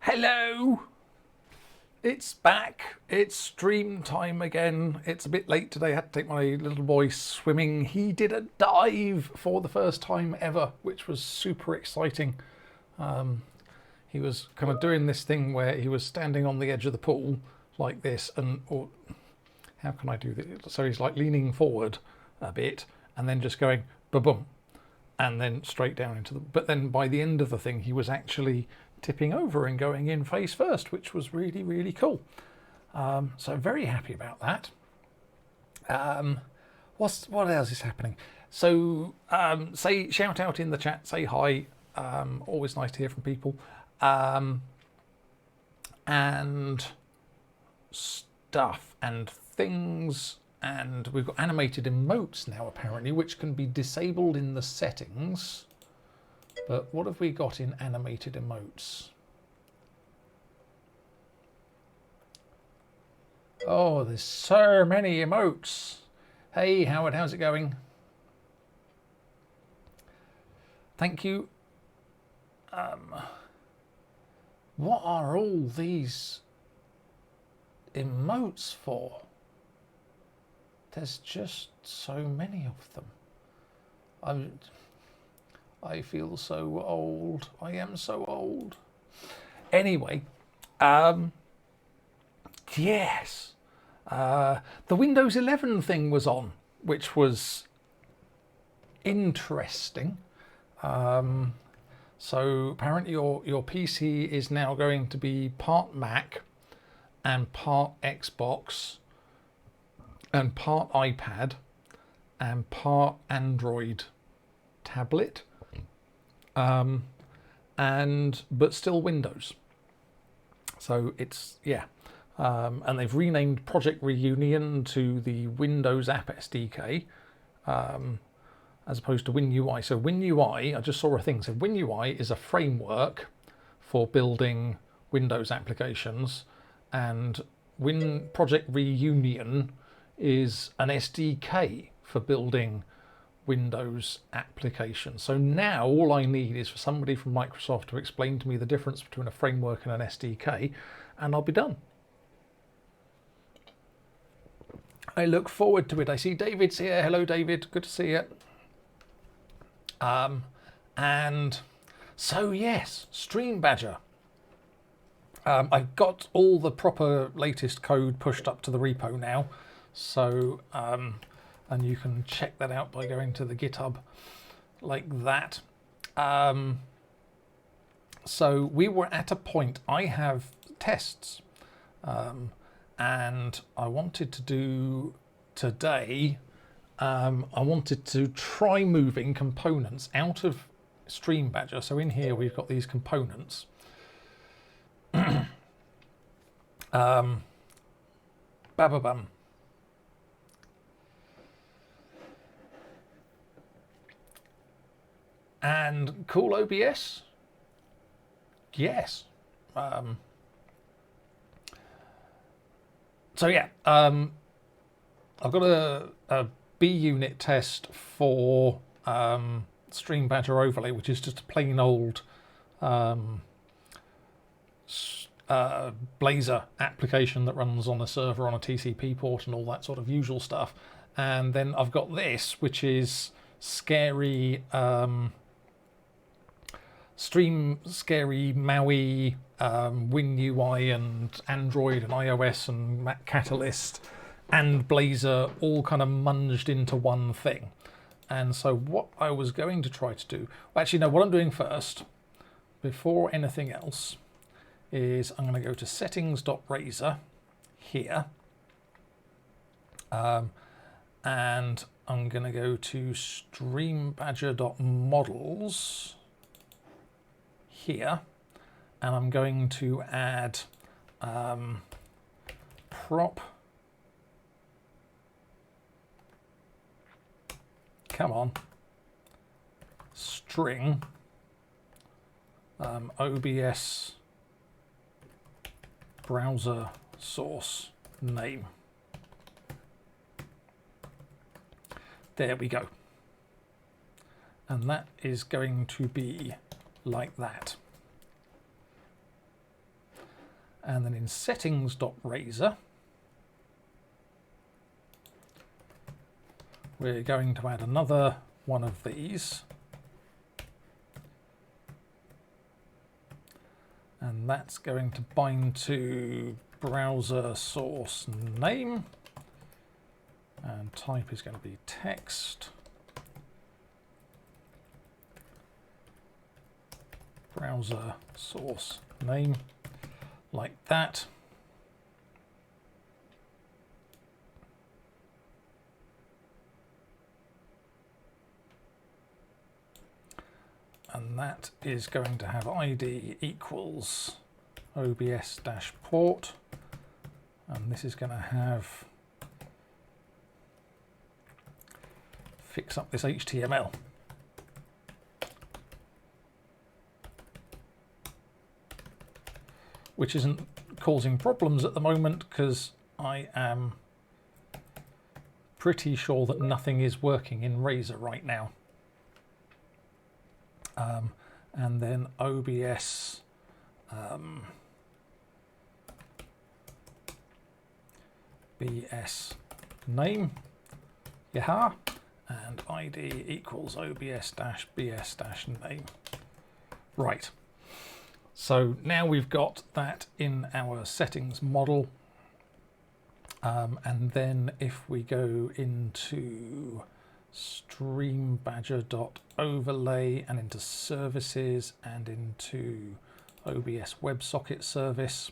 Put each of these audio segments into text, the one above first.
Hello! It's back. It's stream time again. It's a bit late today. I had to take my little boy swimming. He did a dive for the first time ever, which was super exciting. He was kind of doing this thing where he was standing on the edge of the pool like this, or how can I do this? So he's like leaning forward a bit and then just going ba-boom, and then straight down into the. But then by the end of the thing, he was actually tipping over and going in face first, which was really, really cool. So very happy about that. What else is happening? So say shout out in the chat, say hi. Always nice to hear from people. And stuff and things, and we've got animated emotes now apparently, which can be disabled in the settings. But what have we got in animated emotes? Oh, there's so many emotes. Hey Howard, how's it going? Thank you. What are all these emotes for? There's just so many of them. I feel so old. I am so old. Anyway, yes. The Windows 11 thing was on, which was interesting. So apparently your PC is now going to be part Mac and part Xbox and part iPad and part Android tablet. But still Windows. So it's, yeah. And they've renamed Project Reunion to the Windows App SDK, as opposed to WinUI. So WinUI, I just saw a thing. So WinUI is a framework for building Windows applications, and Project Reunion is an SDK for building Windows application. So now all I need is for somebody from Microsoft to explain to me the difference between a framework and an SDK, and I'll be done. I look forward to it. I see David's here. Hello, David. Good to see you. And so yes, Stream Badger. I've got all the proper latest code pushed up to the repo now. So and you can check that out by going to the GitHub like that. So we were at a point, I have tests, and I wanted to do today, I wanted to try moving components out of Stream Badger. So in here we've got these components. Bababam. And cool OBS? Yes. So yeah, I've got a B unit test for Stream Badger Overlay, which is just a plain old Blazor application that runs on a server on a TCP port and all that sort of usual stuff. And then I've got this, which is scary scary MAUI, WinUI and Android and iOS and Mac Catalyst and Blazor all kind of munged into one thing. And so what I was going to try to do, well, actually no, what I'm doing first, before anything else, is I'm going to go to settings.razor here, and I'm going to go to streambadger.models here, and I'm going to add prop, come on, string OBS browser source name. There we go. and that is going to be like that. And then in settings.razor, we're going to add another one of these. And that's going to bind to browser source name. And type is going to be text. Browser source name, like that. And that is going to have ID equals OBS-port. And this is going to have fix up this HTML. Which isn't causing problems at the moment because I am pretty sure that nothing is working in Razor right now. And then OBS BS name, yeah, and ID equals OBS-BS-name. Right. So now we've got that in our settings model. And then if we go into streambadger.overlay and into services and into OBS WebSocket service,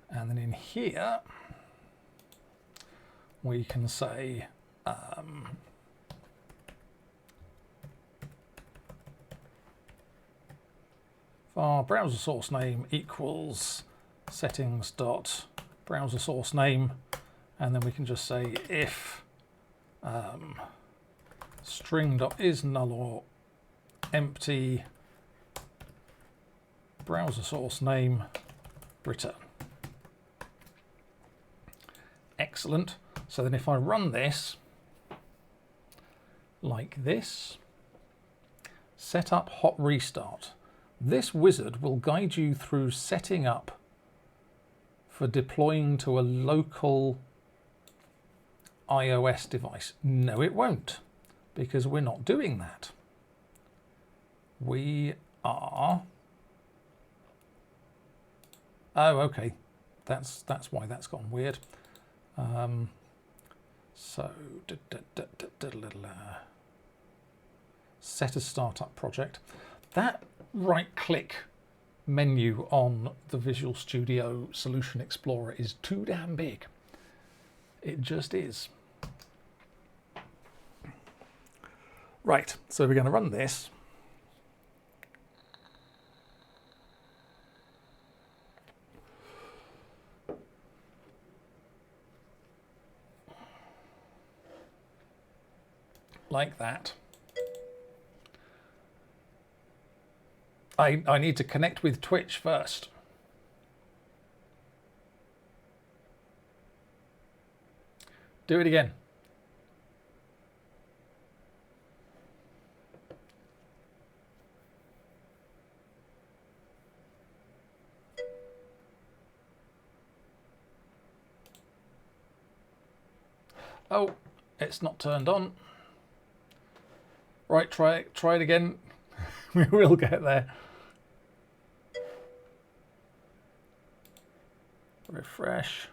and then in here we can say our browser source name equals settings.browser source name, and then we can just say if string.is null or empty browser source name return. Excellent. So then if I run this like this, set up hot restart, this wizard will guide you through setting up for deploying to a local iOS device. No, it won't, because we're not doing that. We are... Oh, okay. That's why that's gone weird. So, set a startup project. That right-click menu on the Visual Studio Solution Explorer is too damn big. It just is. Right, so we're going to run this. Like that. I need to connect with Twitch first. Do it again. Oh, it's not turned on. Right, try it again. We will get there. Refresh.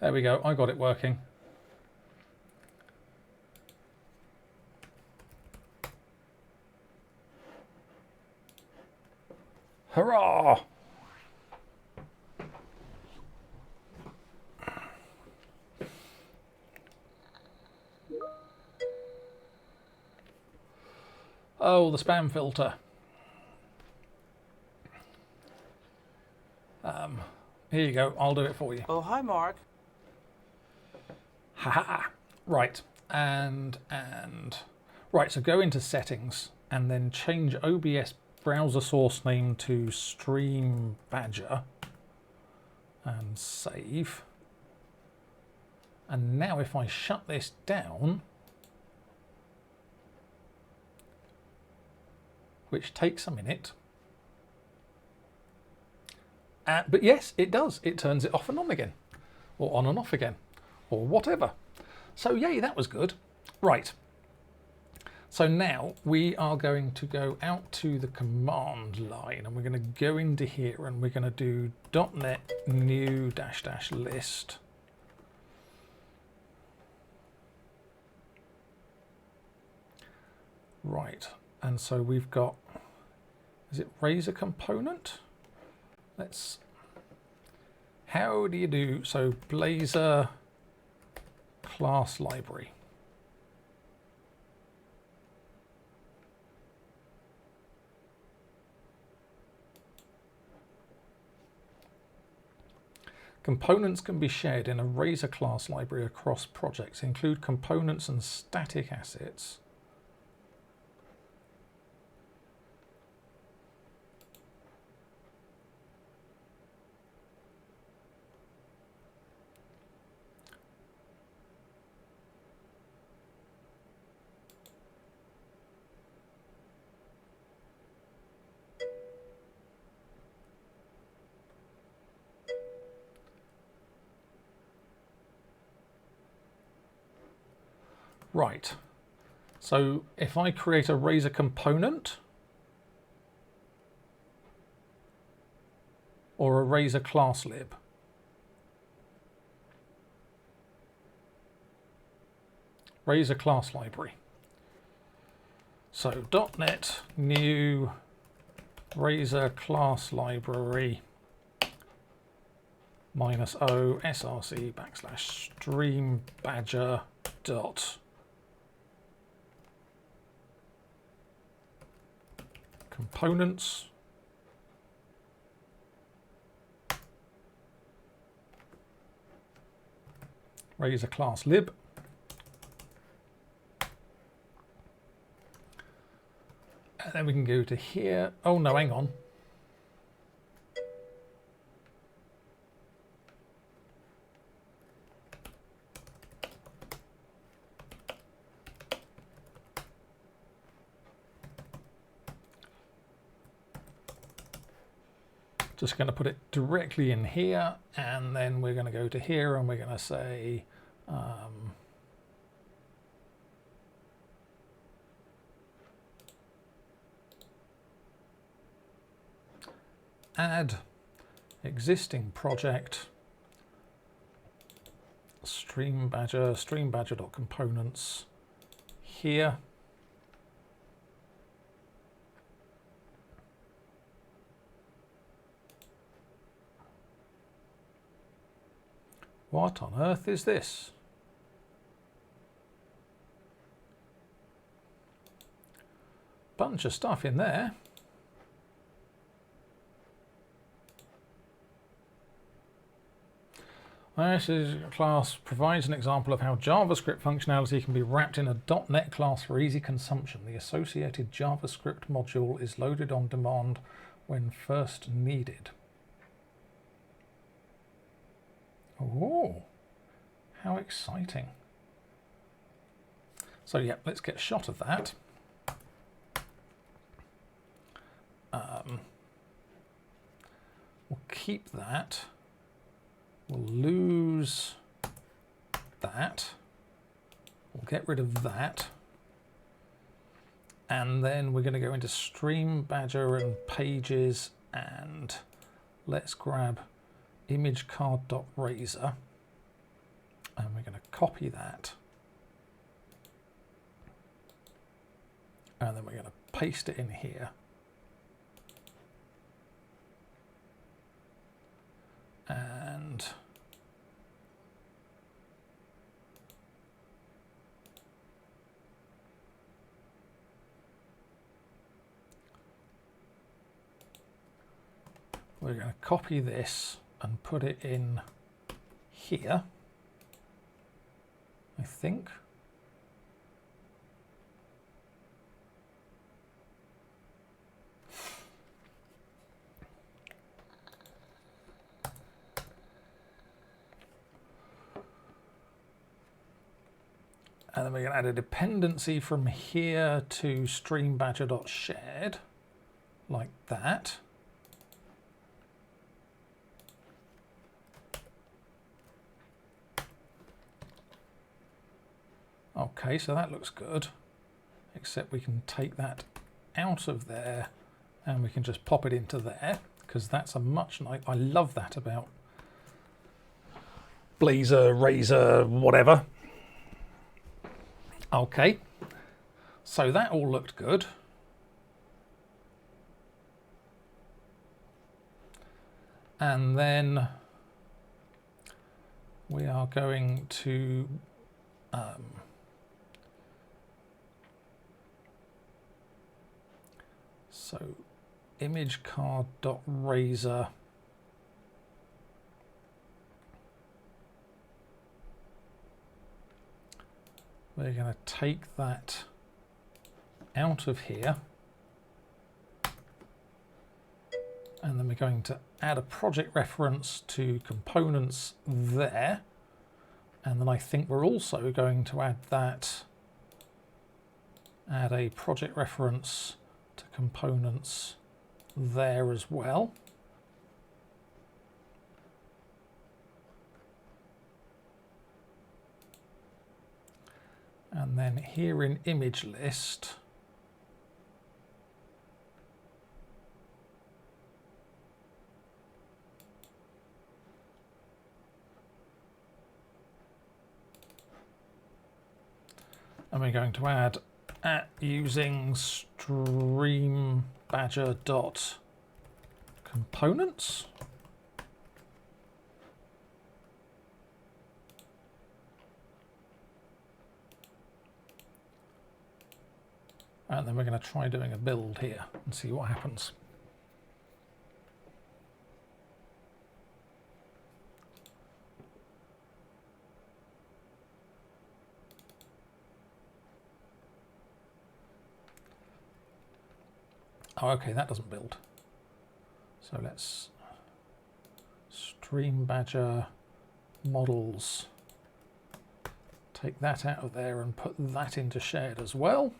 There we go. I got it working. Hurrah! Oh, the spam filter. Here you go. I'll do it for you. Oh, hi, Mark. Haha. Right. And Right, so go into settings and then change OBS browser source name to Stream Badger and save. And now if I shut this down, which takes a minute, but yes, it does. It turns it off and on again, or on and off again, or whatever. So yay, that was good. Right. So now we are going to go out to the command line and we're going to go into here and we're going to do .NET new -- list. Right. And so we've got, is it Razor component? How do you do? So Blazor class library. Components can be shared in a Razor class library across projects, include components and static assets. Right, so if I create a Razor component or a Razor class lib, Razor class library. So .NET new Razor class library -o src / stream badger dot components Razor class lib. And then we can go to here. Oh no, hang on. Just going to put it directly in here, and then we're going to go to here and we're going to say add existing project stream badger.components here. What on earth is this? Bunch of stuff in there. This class provides an example of how JavaScript functionality can be wrapped in a .NET class for easy consumption. The associated JavaScript module is loaded on demand when first needed. Oh, how exciting. So yeah, let's get a shot of that. We'll keep that. We'll lose that. We'll get rid of that. And then we're going to go into Stream Badger and Pages, and let's grab imagecard.razor, and we're going to copy that, and then we're going to paste it in here, and we're going to copy this and put it in here, I think. And then we're going to add a dependency from here to streambadger.shared, like that. Okay, so that looks good, except we can take that out of there and we can just pop it into there, because that's a much nice, I love that about Blazor, Razor, whatever. Okay, so that all looked good. And then we are going to so image card.razor, we're going to take that out of here, and then we're going to add a project reference to components there, and then I think we're also going to add a project reference to components there as well. And then here in image list, and we're going to add using streambadger.components. And then we're going to try doing a build here and see what happens. Oh, okay, that doesn't build. So let's streambadger models, take that out of there and put that into shared as well.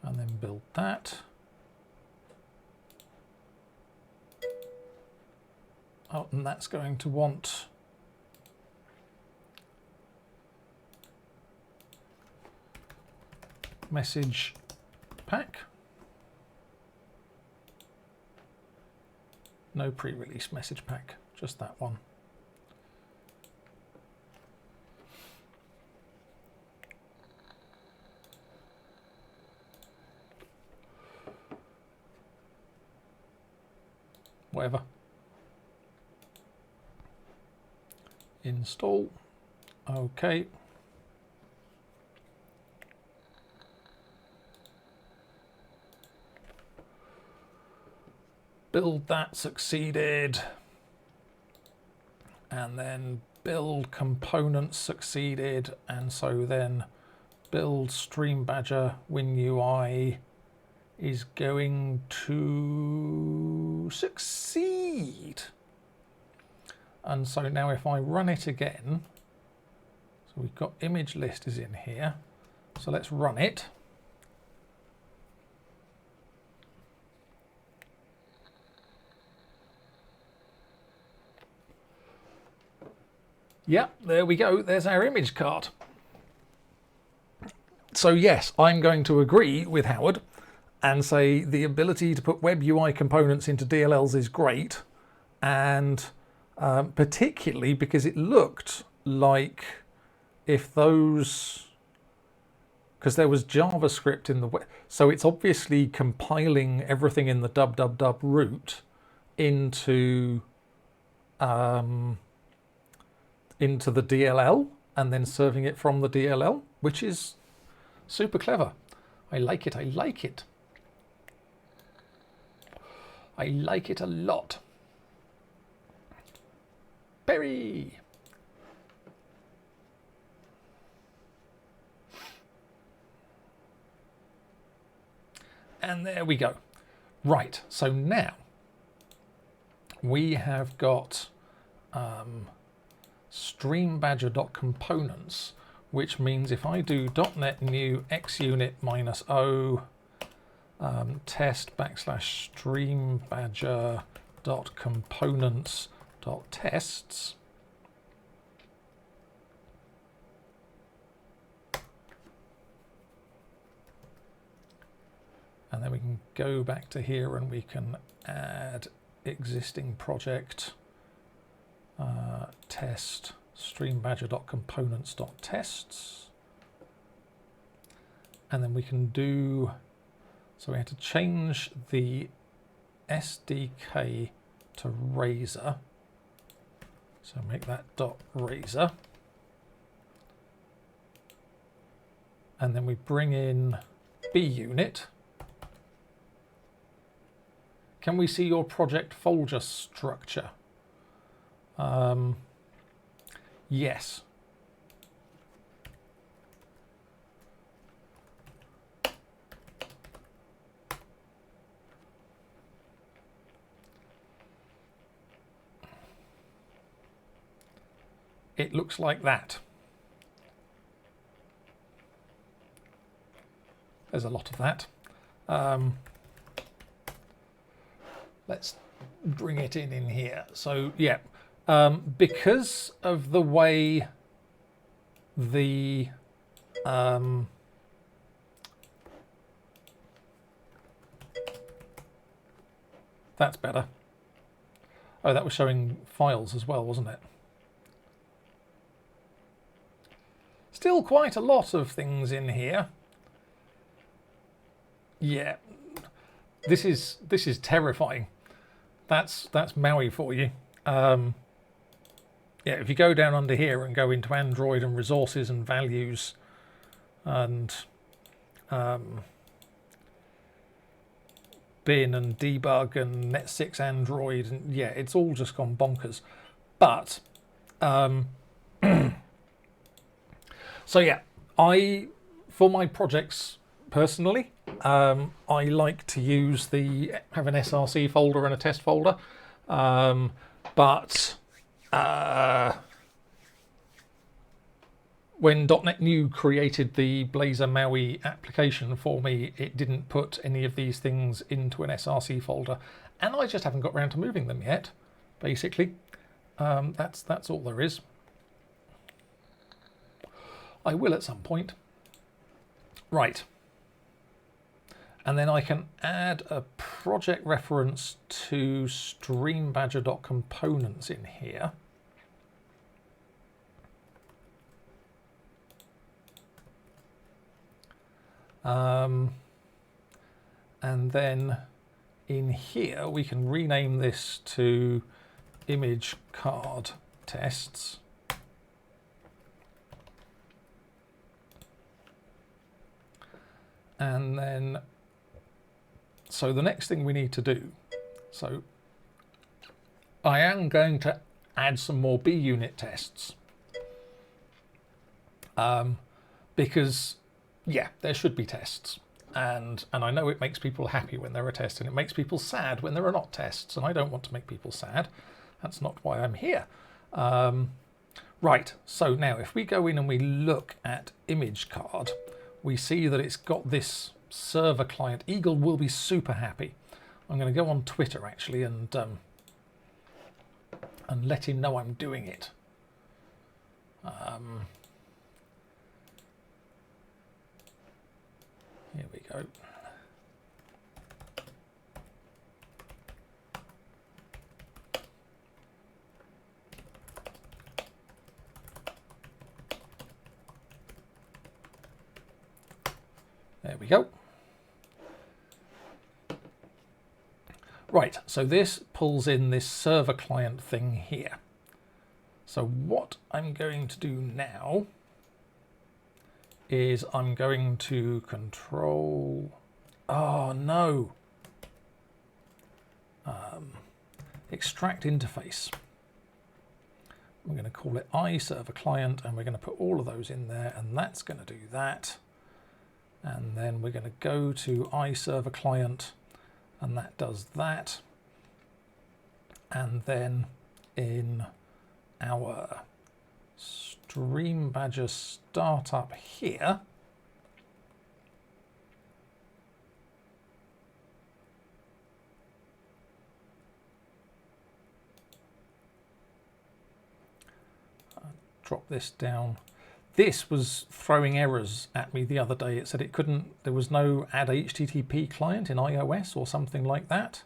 And then build that. Oh, and that's going to want message pack. No pre-release message pack, just that one. Whatever. Install. Okay. Build that succeeded. And then build components succeeded. And so then build streambadger WinUI is going to succeed. And so now if I run it again, so we've got image list is in here. So let's run it. Yep, there we go. There's our image card. So yes, I'm going to agree with Howard and say the ability to put web UI components into DLLs is great, and particularly because it looked like if those, because there was JavaScript in the web, so it's obviously compiling everything in the www root into the DLL and then serving it from the DLL, which is super clever. I like it. I like it. I like it a lot. Berry. And there we go. Right, so now we have got streambadger.components, which means if I do .NET new xunit -o test /streambadger.components.tests, and then we can go back to here and we can add existing project test streambadger.components.tests, and then we can do, so we have to change the SDK to Razor, so make that .razor, and then we bring in bunit. Can we see your project folder structure? Yes. It looks like that. There's a lot of that. Let's bring it in here. So yeah, because of the way the that's better. Oh, that was showing files as well, wasn't it? Still quite a lot of things in here. Yeah, this is terrifying. That's Maui for you. Yeah, if you go down under here and go into Android and resources and values and bin and debug and Net6 Android, and yeah, it's all just gone bonkers. But so yeah, for my projects personally, I like to have an SRC folder and a test folder, but when .NET New created the Blazor Maui application for me, it didn't put any of these things into an SRC folder, and I just haven't got around to moving them yet. Basically, that's all there is. I will at some point. Right. And then I can add a project reference to streambadger.components in here. And then in here we can rename this to image card tests. And then, so the next thing we need to do, so I am going to add some more bunit tests. Because, yeah, there should be tests. And I know it makes people happy when there are tests, and it makes people sad when there are not tests, and I don't want to make people sad. That's not why I'm here. Right, so now if we go in and we look at image card, we see that it's got this server client. Eagle will be super happy. I'm going to go on Twitter actually and let him know I'm doing it. Here we go. There we go. Right, so this pulls in this server client thing here. So what I'm going to do now is I'm going to control, oh no, extract interface. We're going to call it iServer client, and we're going to put all of those in there, and that's going to do that. And then we're going to go to iServer client, and that does that. And then in our Stream Badger startup here. Drop this down. This was throwing errors at me the other day. It said it couldn't, there was no add HTTP client in iOS or something like that.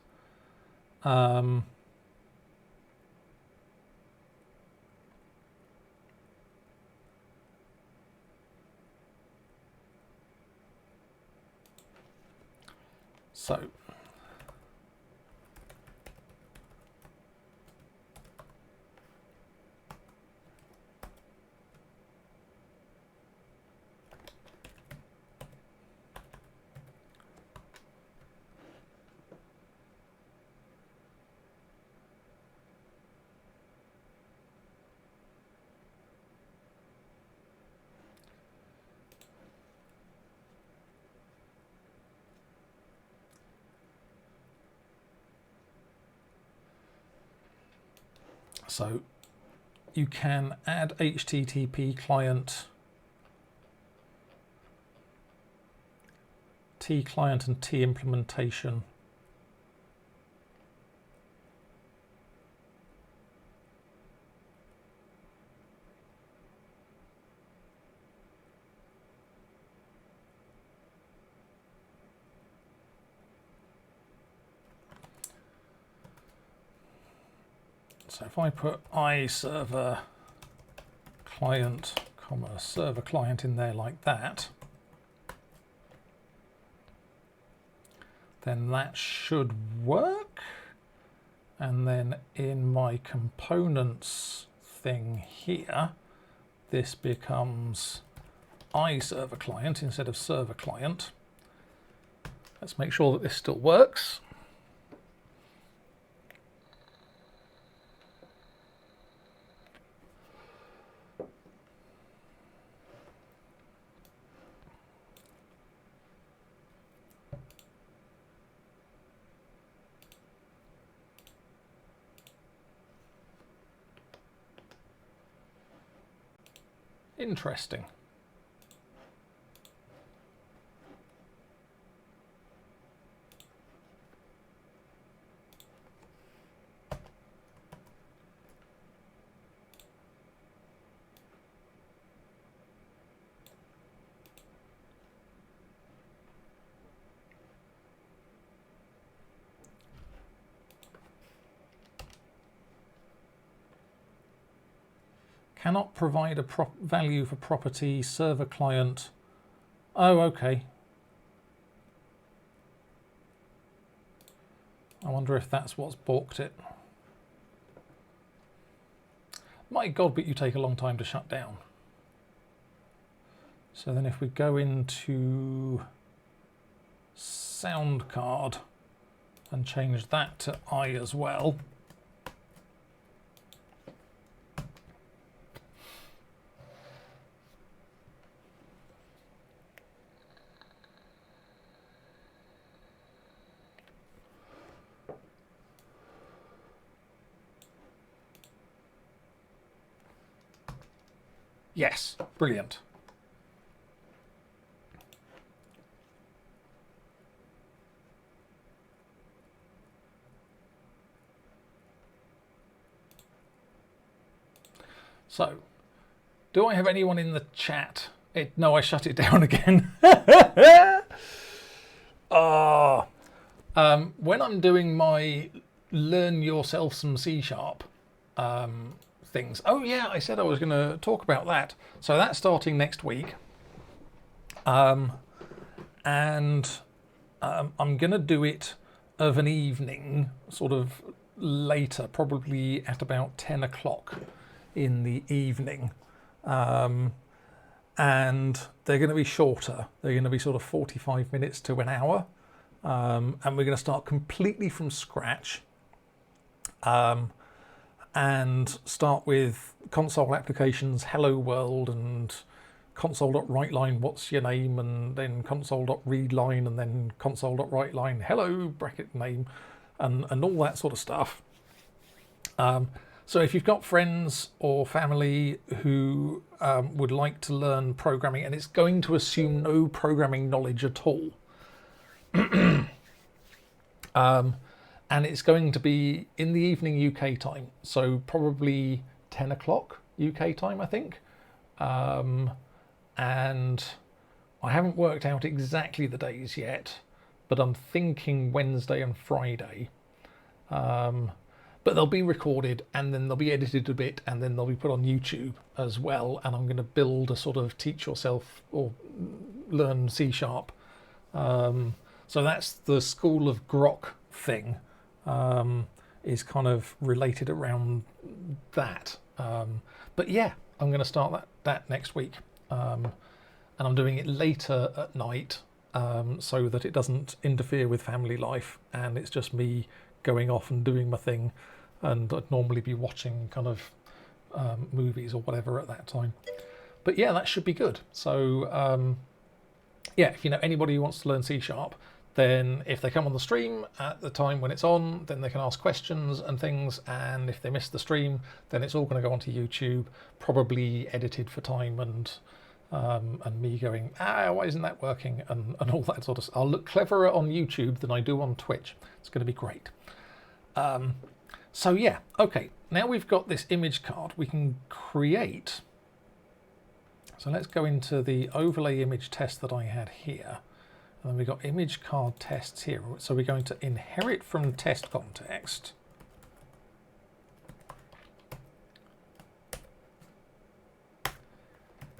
So you can add HTTP client, T client and T implementation. So if I put iServer client, comma, server client in there like that, then that should work. And then in my components thing here, this becomes iServer client instead of server client. Let's make sure that this still works. Interesting. Cannot provide a value for property server client. Oh, okay. I wonder if that's what's balked it. My God, but you take a long time to shut down. So then if we go into sound card and change that to I as well. Yes, brilliant. So, do I have anyone in the chat? No, I shut it down again. When I'm doing my learn yourself some C# things. Oh yeah, I said I was going to talk about that. So that's starting next week. I'm going to do it of an evening, sort of later, probably at about 10 o'clock in the evening. And they're going to be shorter. They're going to be sort of 45 minutes to an hour. And we're going to start completely from scratch. And start with console applications, hello world, and console.writeLine, what's your name, and then console.readLine, and then console.writeLine, hello, bracket name, and all that sort of stuff. So if you've got friends or family who would like to learn programming, and it's going to assume no programming knowledge at all, and it's going to be in the evening UK time, so probably 10 o'clock UK time, I think. And I haven't worked out exactly the days yet, but I'm thinking Wednesday and Friday. But they'll be recorded and then they'll be edited a bit and then they'll be put on YouTube as well. And I'm going to build a sort of teach yourself or learn C#. So that's the School of Grok thing, is kind of related around that. But yeah, I'm going to start that next week. And I'm doing it later at night, so that it doesn't interfere with family life and it's just me going off and doing my thing, and I'd normally be watching kind of movies or whatever at that time. But yeah, that should be good. So yeah, if you know anybody who wants to learn C#, then if they come on the stream at the time when it's on, then they can ask questions and things, and if they miss the stream, then it's all going to go onto YouTube, probably edited for time, and me going, why isn't that working, and all that sort of stuff. I'll look cleverer on YouTube than I do on Twitch. It's going to be great. So yeah, okay, now we've got this image card, we can create. So let's go into the overlay image test that I had here. And then we've got image card tests here. So we're going to inherit from test context.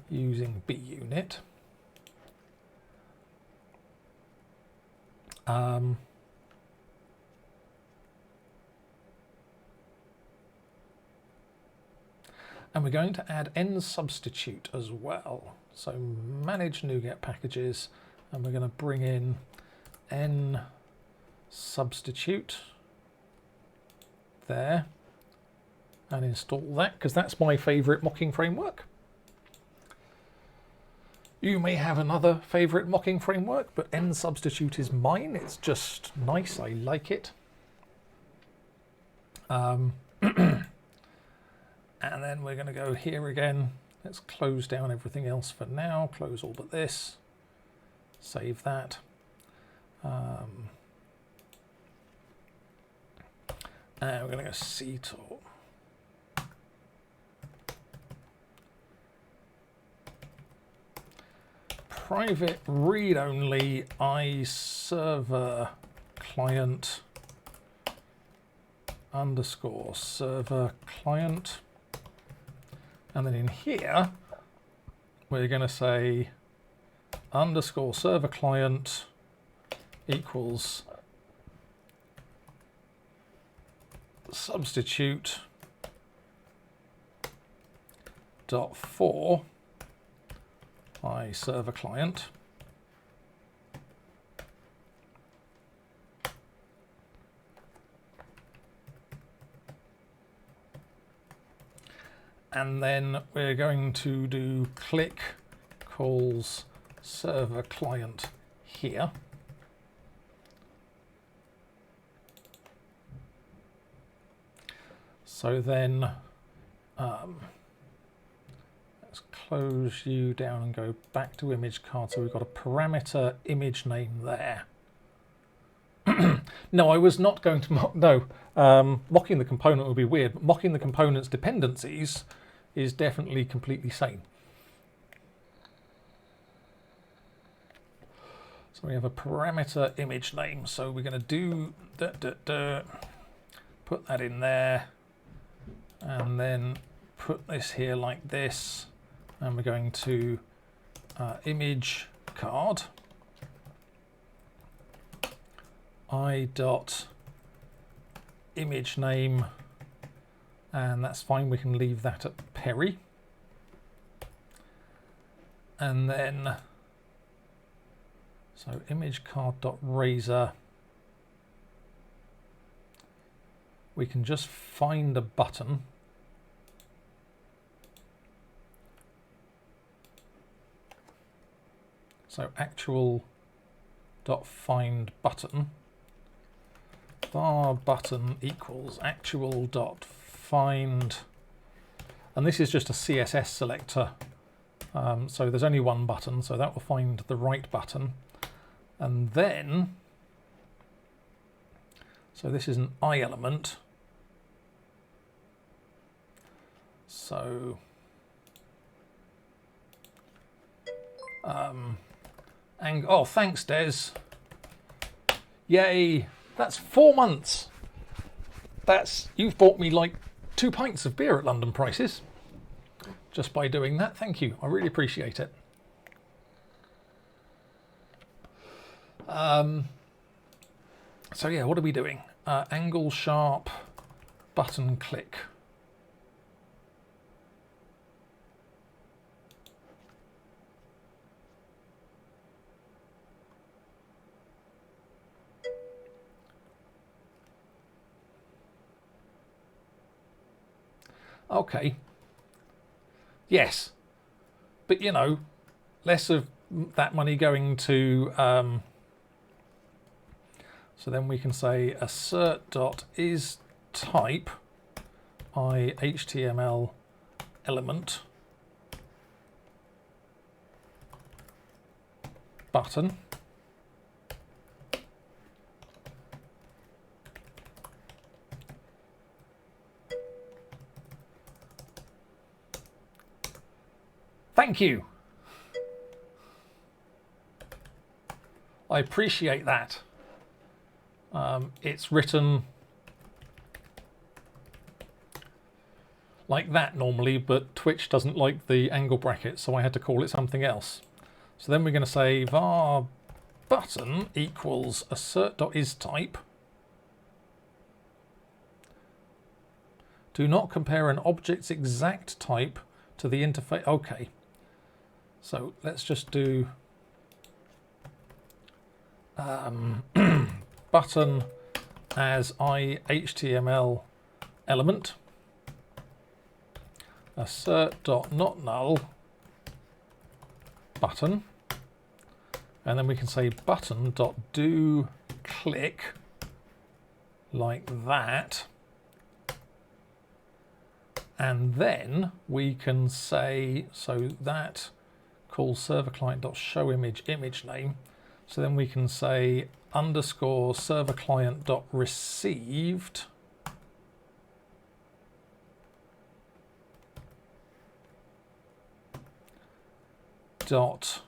Using bunit. And we're going to add n substitute as well. So manage NuGet packages, and we're going to bring in n substitute there and install that, because that's my favorite mocking framework. You may have another favorite mocking framework, but n substitute is mine. It's just nice. I like it. And then we're going to go here again. Let's close down everything else for now. Close all but this. Save that. And we're going to go CTOR. Private read-only iServer client underscore server client. And then in here, we're going to say underscore server client equals substitute dot for iServer client. And then we're going to do click calls server client here. So then let's close you down and go back to image card. So we've got a parameter image name there. No, I was not going to mock, no, mocking the component would be weird, but mocking the component's dependencies is definitely completely sane. So we have a parameter image name. So we're going to do put that in there, and then put this here like this, and we're going to image card I dot image name, and that's fine. We can leave that at Perry, and then so image card dot razor. We can just find a button. So actual dot find button. Var button equals actual dot find, and this is just a CSS selector, so there's only one button, so that will find the right button. And then, so this is an I element, so oh, thanks, Des. Yay, that's 4 months. You've bought me like 2 pints of beer at London prices just by doing that. Thank you, I really appreciate it. So yeah, what are we doing? Angle sharp button click. Okay. Yes. But you know, less of that money going to so then we can say assert.isType HTML element button. Thank you. I appreciate that. It's written like that normally, but Twitch doesn't like the angle bracket, so I had to call it something else. So then we're going to say var button equals assert.isType. Do not compare an object's exact type to the interface. Okay. So let's just do button as HTML element, assert.notNull button, and then we can say button.doClick like that, and then we can say, so that calls server client.show image name. So then we can say underscore server client.received dot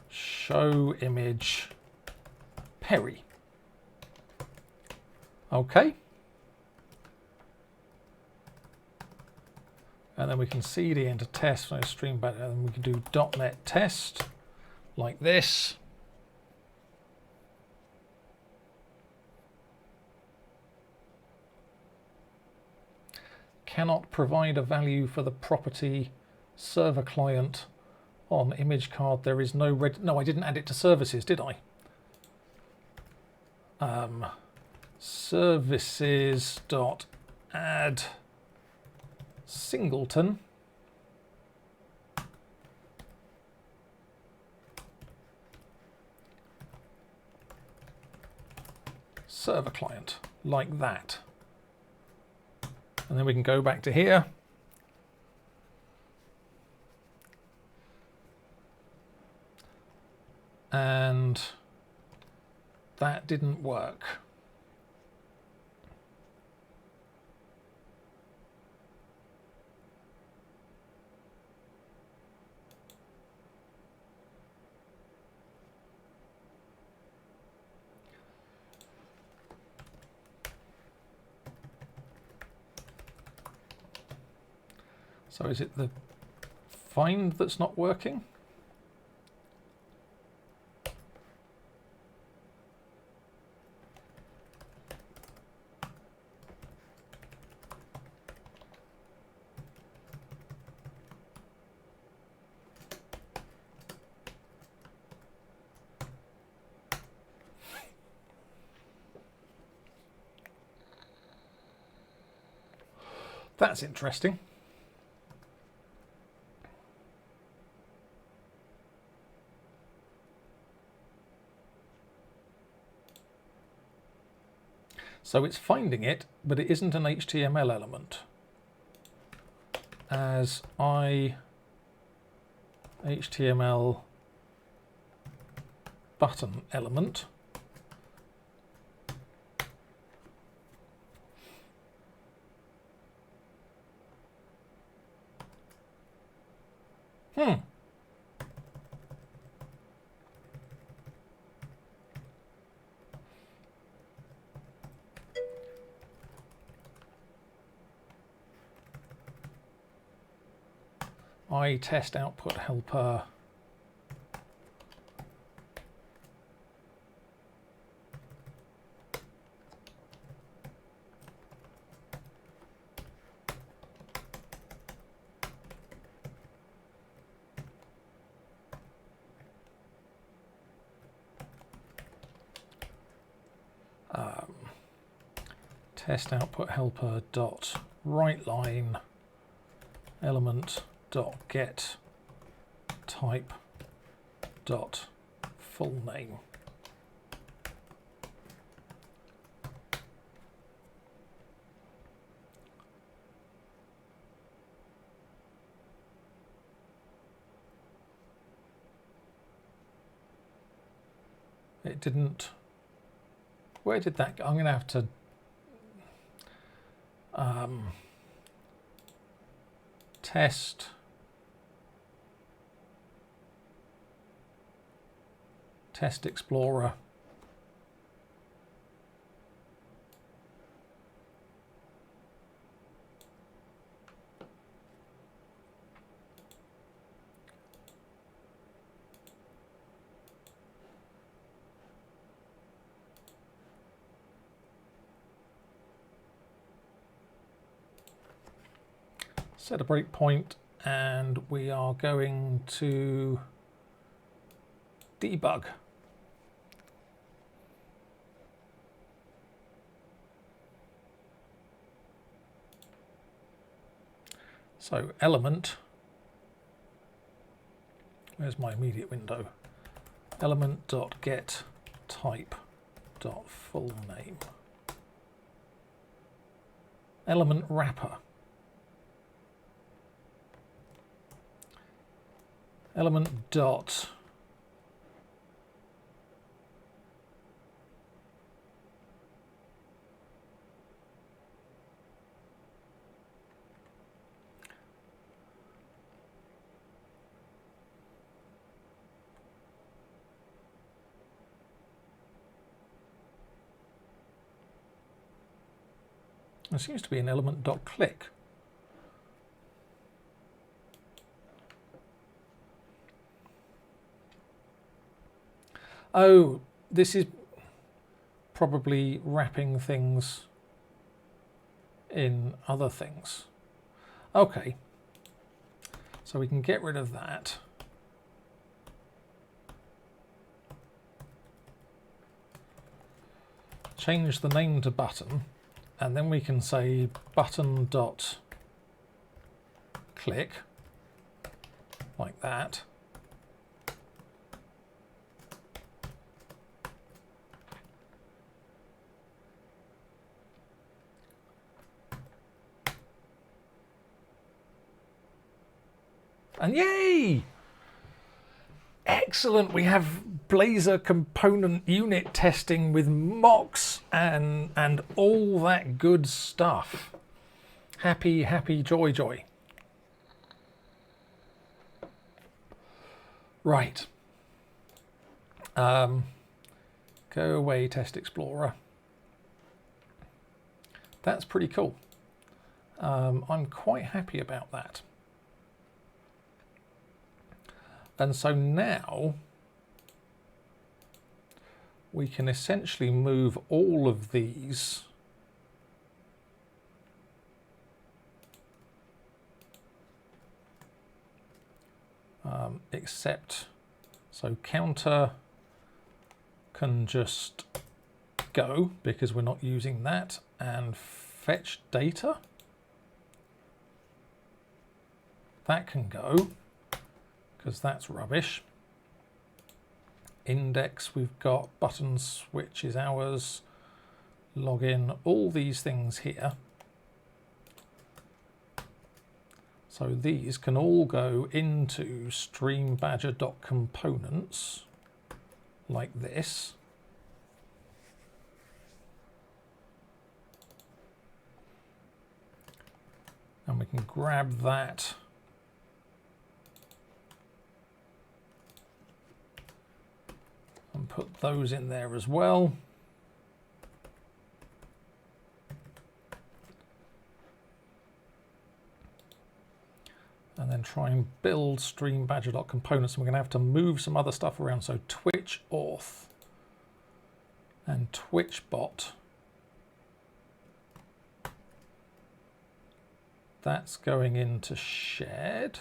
show image Perry. Okay. And then we can cd into test, no stream back, and then we can do .NET test like this. Cannot provide a value for the property server client on image card. There is no no, I didn't add it to services, did I? Services dot add singleton server client like that, and then we can go back to here and that didn't work. So is it the find that's not working? That's interesting. So it's finding it, but it isn't an HTML element. As HTML button element. I test output helper test output helper dot write line element dot get type dot full name. It didn't. Where did that go? I'm going to have to test Explorer. Set a breakpoint, and we are going to debug. So element, where's my immediate window? Element.get type dot full name. Element wrapper. Element dot there seems to be an element dot click. Oh, this is probably wrapping things in other things. Okay, so we can get rid of that. Change the name to button, and then we can say button dot click, like that. And yay! Excellent, we have Blazor component unit testing with mocks and all that good stuff. Happy, happy, joy, joy. Right. Go away, Test Explorer. That's pretty cool. I'm quite happy about that. And so now we can essentially move all of these except, so counter can just go because we're not using that, and fetch data, that can go because that's rubbish. Index, we've got button switch is ours. log in all these things here. So these can all go into streambadger.components like this. And we can grab that and put those in there as well. And then try and build streambadger.components. And we're going to have to move some other stuff around. So Twitch auth and Twitch bot. That's going into shared.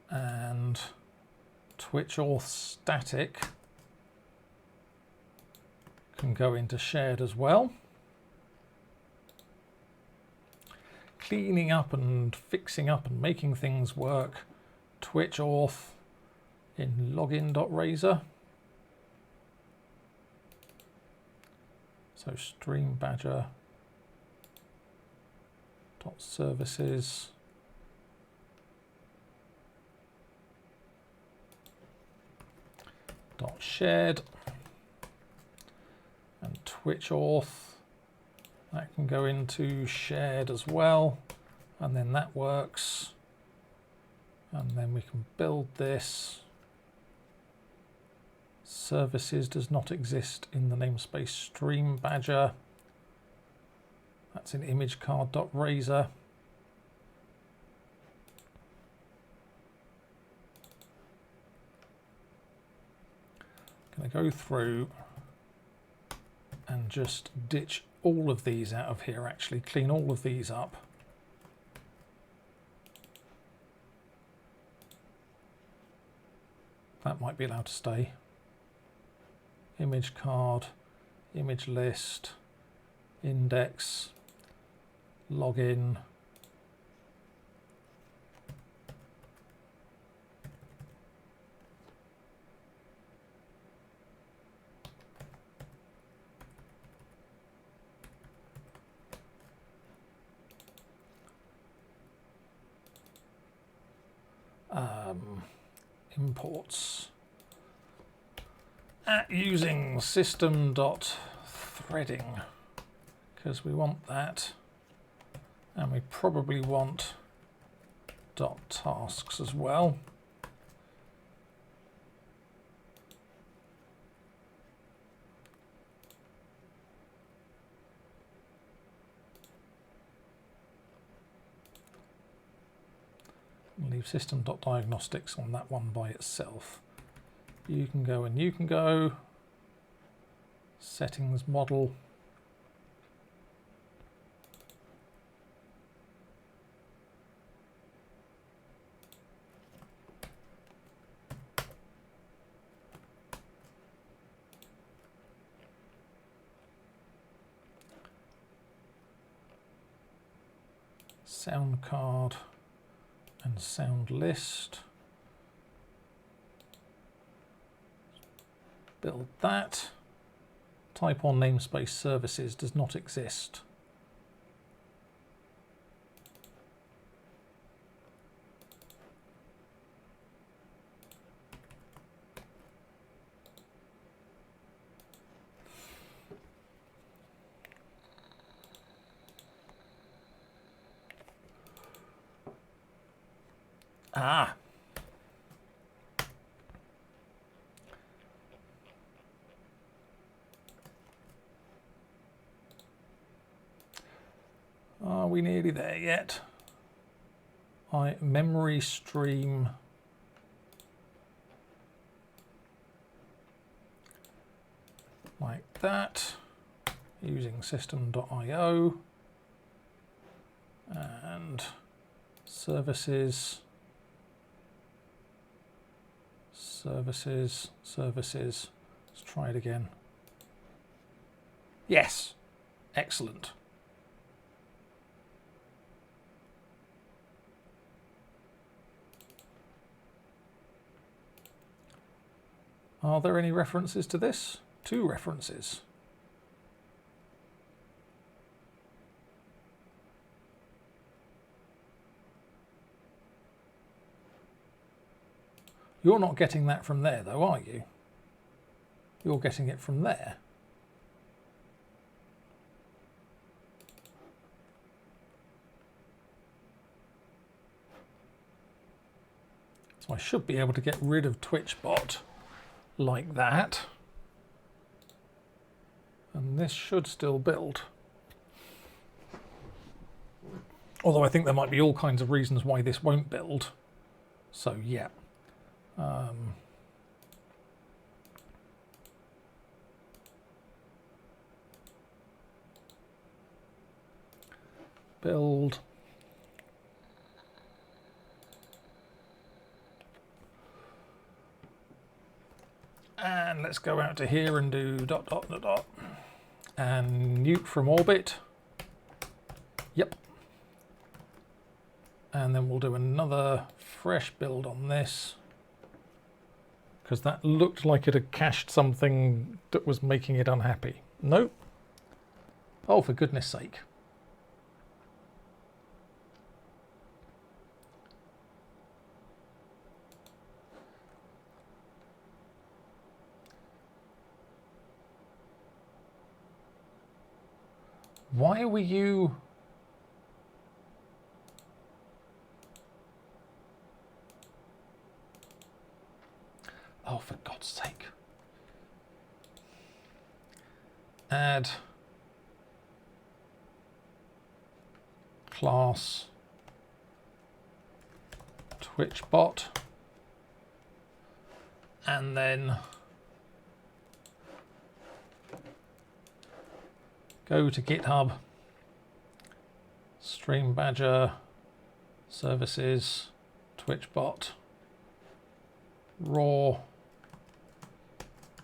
And Twitch auth static can go into shared as well. Cleaning up and fixing up and making things work. Twitch auth in login.razor. So streambadger.services. .shared and Twitch auth, that can go into shared as well, and then that works, and then we can build this. Services does not exist in the namespace streambadger. That's in imagecard.razor. Going to go through and just ditch all of these out of here, actually clean all of these up. That might be allowed to stay. Image card, image list, index, login. Imports using system.threading because we want that, and we probably want .tasks as well. Leave system.diagnostics on that one by itself. You can go and you can go. Settings model. Sound card. And sound list. Build that. Type on namespace services does not exist. Ah. Are we nearly there yet? Memory stream. Like that. Using system.io. And services. Services, Let's try it again. Yes, excellent. Are there any references to this? 2 references. You're not getting that from there though, are you? You're getting it from there. So I should be able to get rid of TwitchBot like that. And this should still build. Although I think there might be all kinds of reasons why this won't build. So yeah. Build. And let's go out to here and do ... and nuke from orbit. Yep. And then we'll do another fresh build on this, because that looked like it had cached something that was making it unhappy. Nope. Oh, for goodness sake. Why were you... Oh, for God's sake. Add class TwitchBot, and then go to GitHub, Stream Badger, Services, TwitchBot, raw,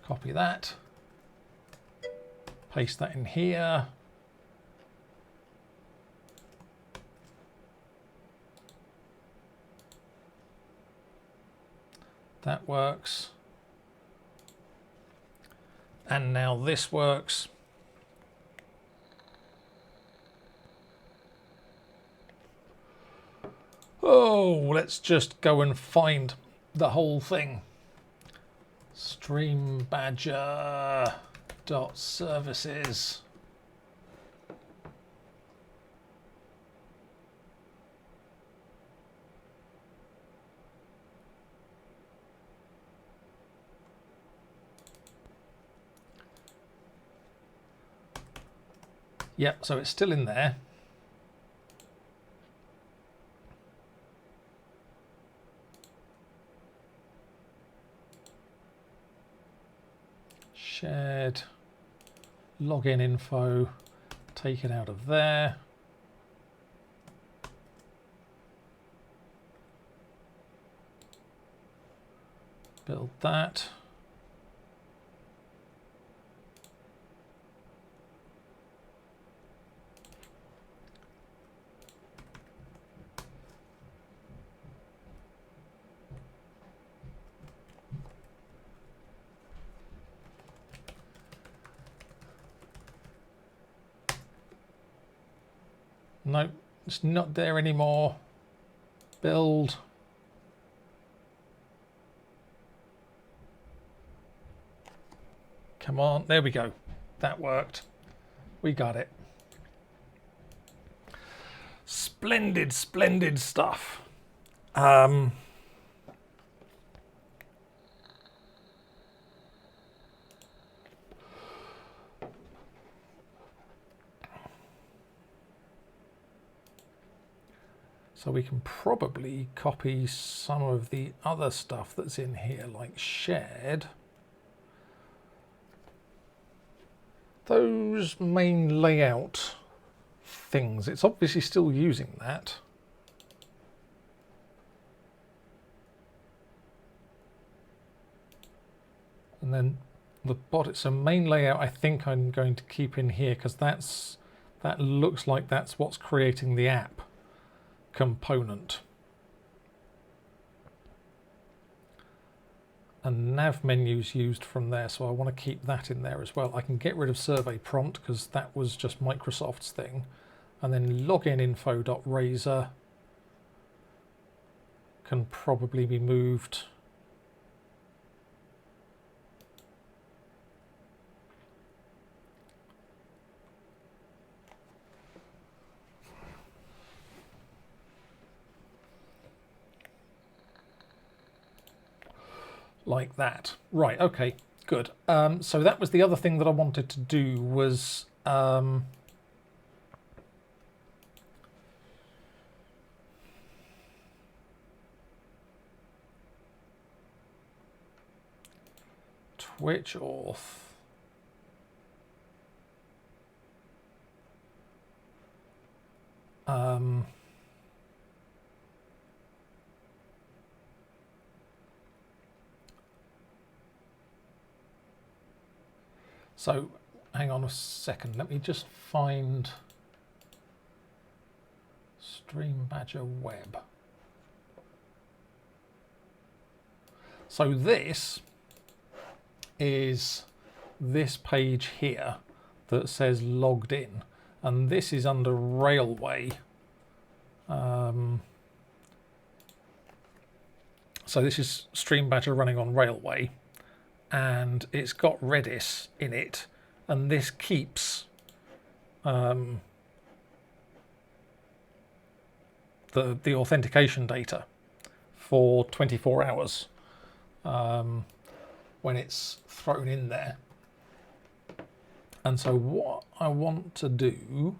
copy that, paste that in here. That works. And now this works. Oh, let's just go and find the whole thing. Stream Badger .services. Yep, so it's still in there. Shared login info, take it out of there. Build that. Nope, it's not there anymore. Build. Come on, there we go. That worked. We got it. Splendid, splendid stuff. So we can probably copy some of the other stuff that's in here, like shared. Those main layout things, it's obviously still using that. And then the body. So main layout, I think I'm going to keep in here because that looks like that's what's creating the app component. And nav menus used from there, so I want to keep that in there as well. I can get rid of survey prompt because that was just Microsoft's thing. And then login info.razor can probably be moved. Like that. Right, okay, good. So that was the other thing that I wanted to do was Twitch auth. So hang on a second, let me just find Stream Badger Web. So this is this page here that says logged in, and this is under Railway. So this is Stream Badger running on Railway, and it's got Redis in it, and this keeps the authentication data for 24 hours when it's thrown in there. And so what I want to do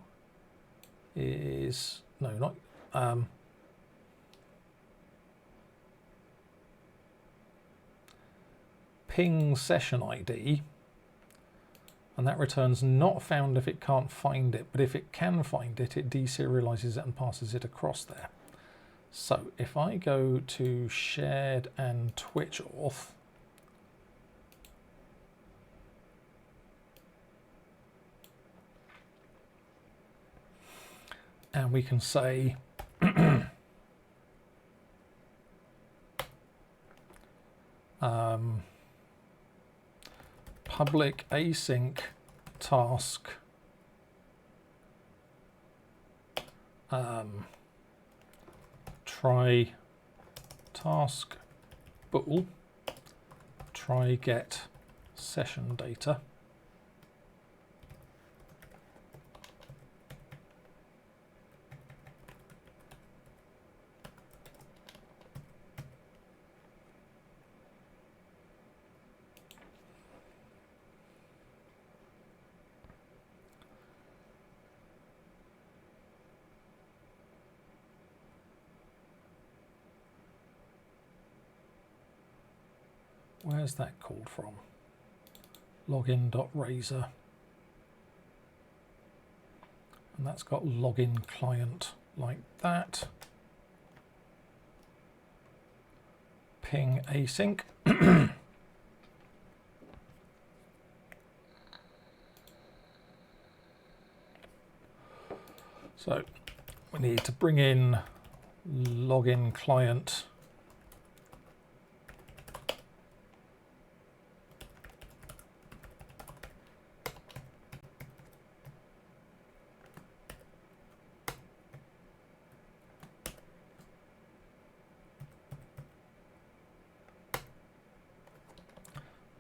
is, no, not, ping session ID, and that returns not found if it can't find it, but if it can find it, it deserializes it and passes it across there. So if I go to shared and Twitch auth, and we can say public async task try task bool try get session data. Where's that called from? Login.razor. And that's got login client like that. Ping async. So we need to bring in login client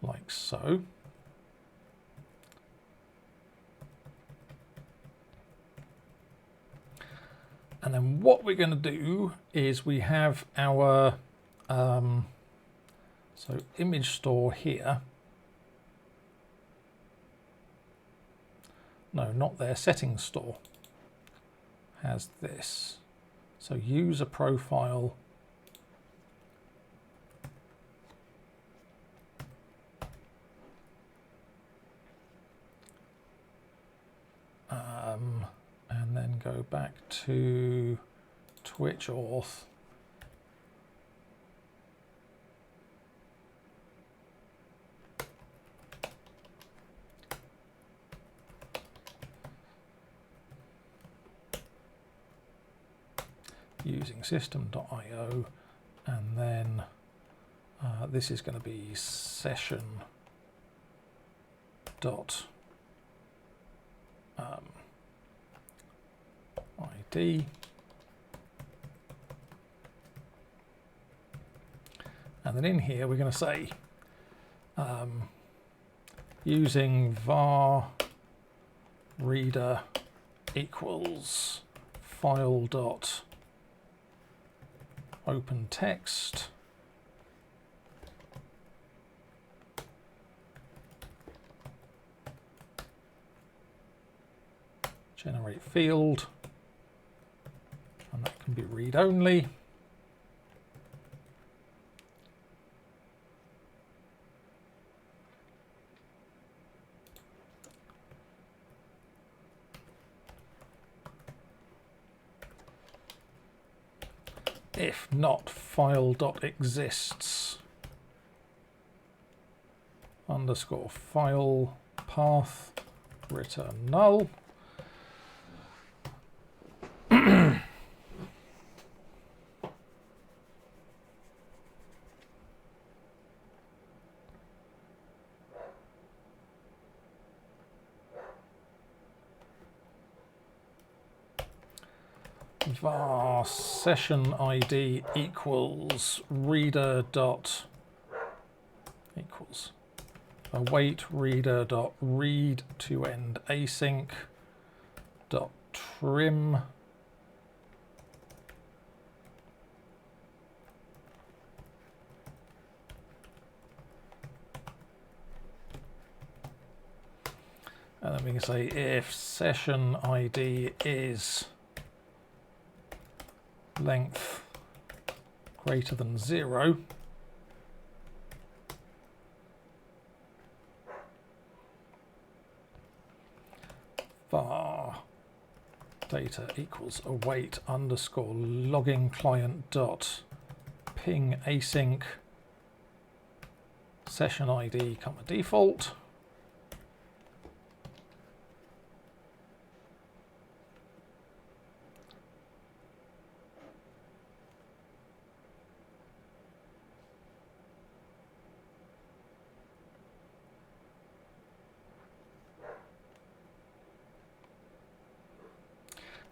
like so. And then what we're going to do is we have our so image store here. No, not there. Settings store has this. So user profile. And then go back to Twitch auth. using system.io, and then this is going to be session dot ID, and then in here we're going to say using var reader equals file dot open text generate field, and that can be read only. If not, file.exists underscore file path return null. Var session ID equals reader dot equals await reader dot read to end async dot trim and then we can say if session ID is length greater than 0, var data equals await underscore logging client dot ping async session ID comma default.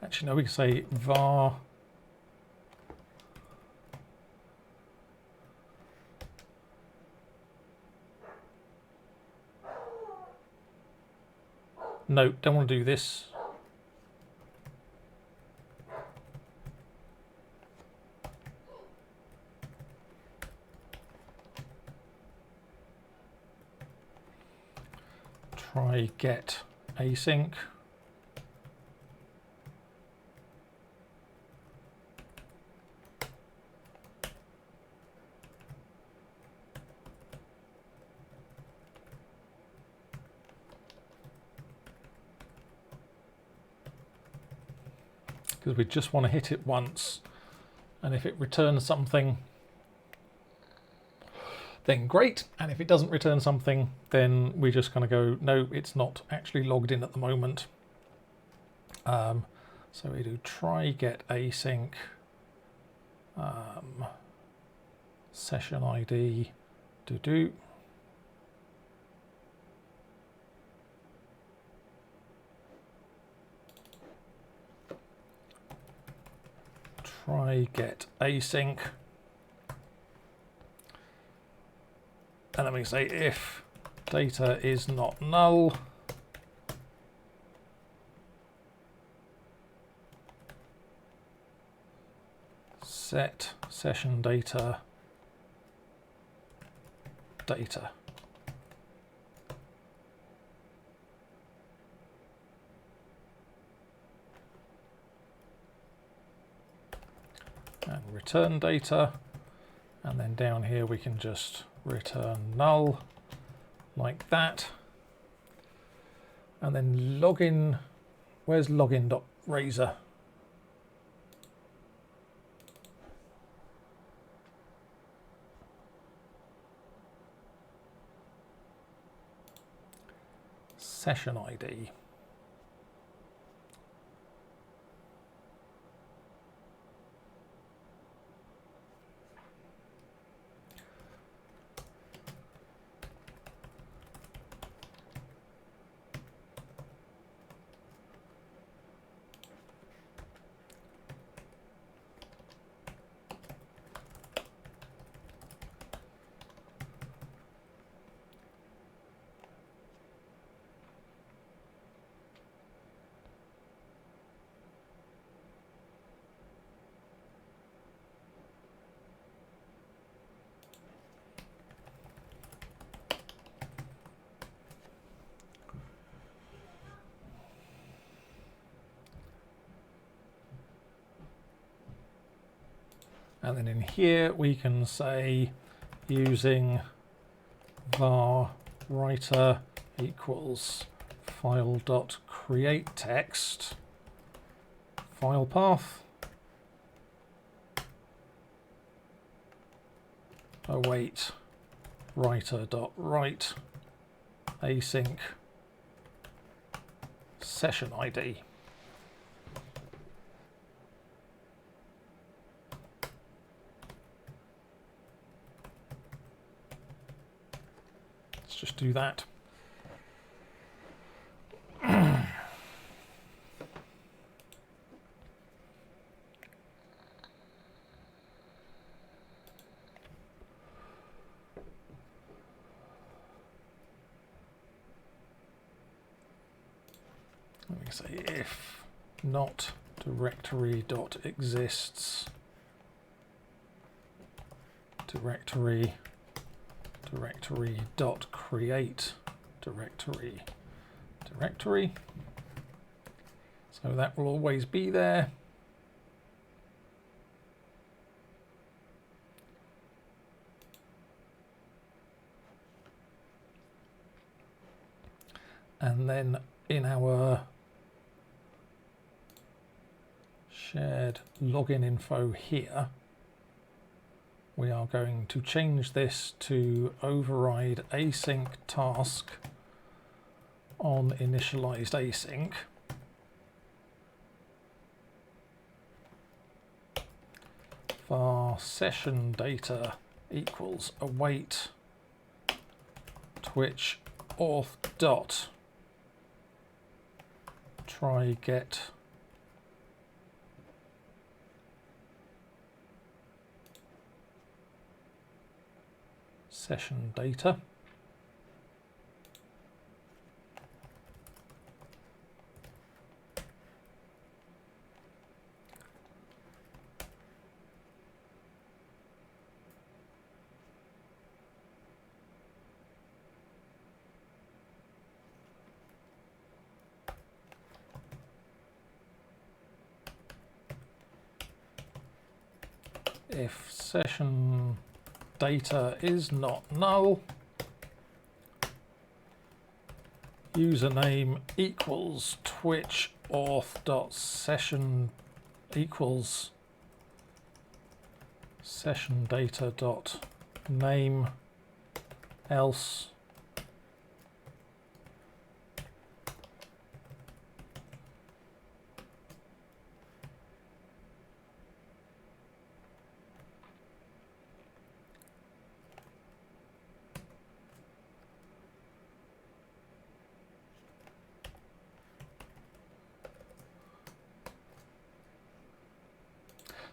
Actually, no, we can say var no, don't want to do this. Try get async. Because we just want to hit it once, and if it returns something, then great, and if it doesn't return something, then we just kind of go, no, it's not actually logged in at the moment. So we do try get async session ID do try get async, and then we say if data is not null, set session data data. And return data, and then down here we can just return null like that, and then login. Where's login.razor? Session ID. And then in here we can say using var writer equals file.createText file path await writer.write async session ID. Let's just do that. Let me say if not directory.exists directory.create directory. So that will always be there. And then in our shared login info here, we are going to change this to override async task on initialized async. Var session data equals await Twitch auth dot try get session data. If session data is not null, username equals Twitch auth.session equals session data dot name else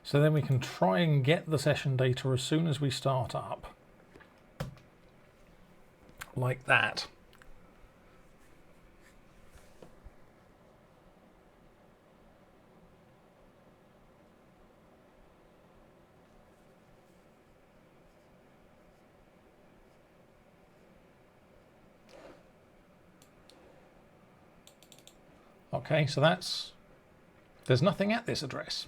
so then we can try and get the session data as soon as we start up, like that. Okay, so there's nothing at this address.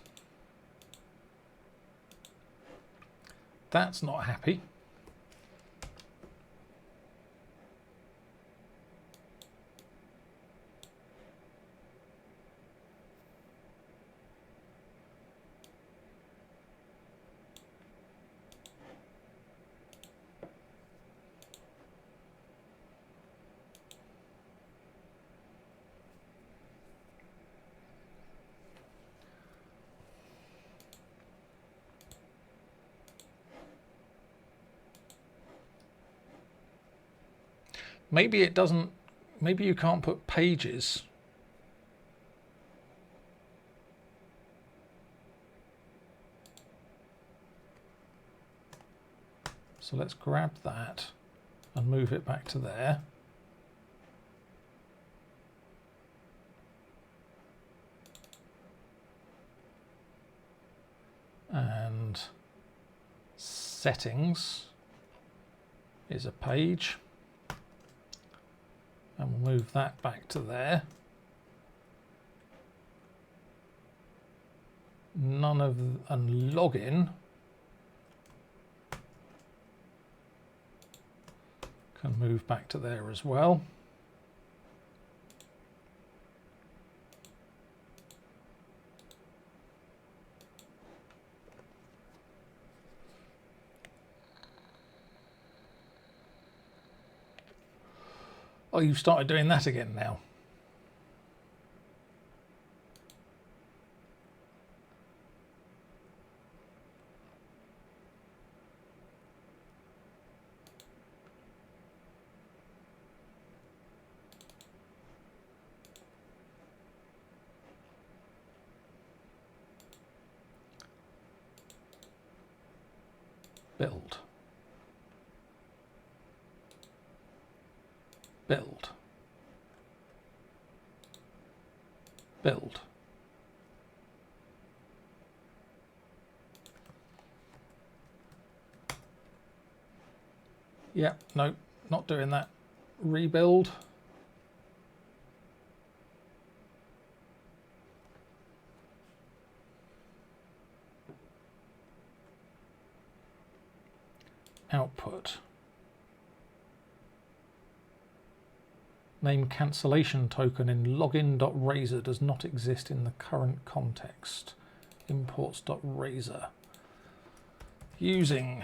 That's not happy. Maybe it doesn't, maybe you can't put pages. So let's grab that and move it back to there. And settings is a page. And we'll move that back to there. And login Can move back to there as well. Oh, you've started doing that again now. Build. Build. Build. Yeah, no, not doing that. Rebuild. Output. Name cancellation token in login.razor does not exist in the current context. Imports.razor. Using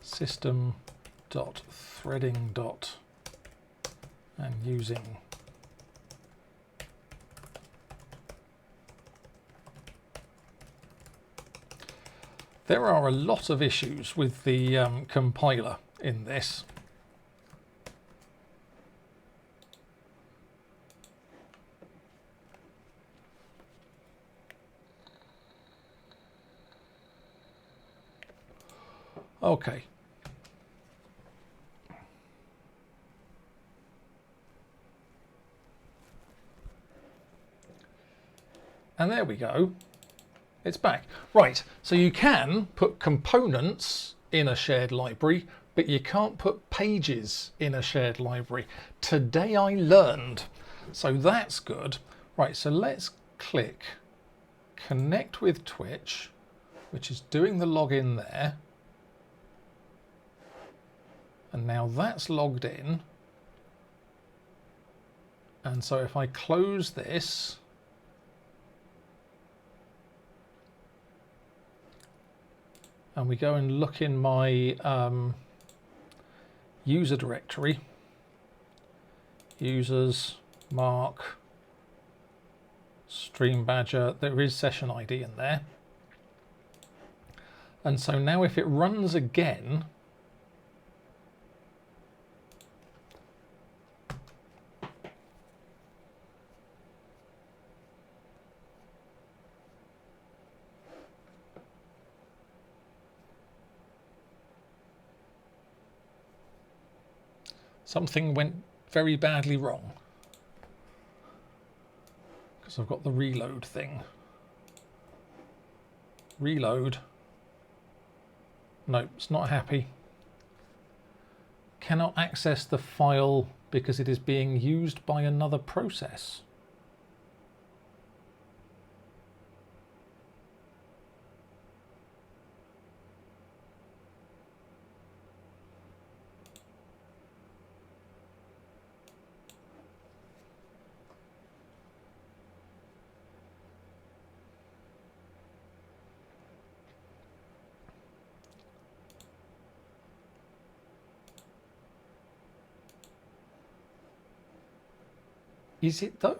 system.threading. And using there are a lot of issues with the compiler in this. Okay. And there we go. It's back. Right, so you can put components in a shared library, but you can't put pages in a shared library. Today I learned. So that's good. Right, so let's click connect with Twitch, which is doing the login there. And now that's logged in. And so if I close this, and we go and look in my user directory, users, Mark, Stream Badger, there is session ID in there. And so now if it runs again, something went very badly wrong because I've got the reload thing. Reload. No, it's not happy. Cannot access the file because it is being used by another process. Is it though?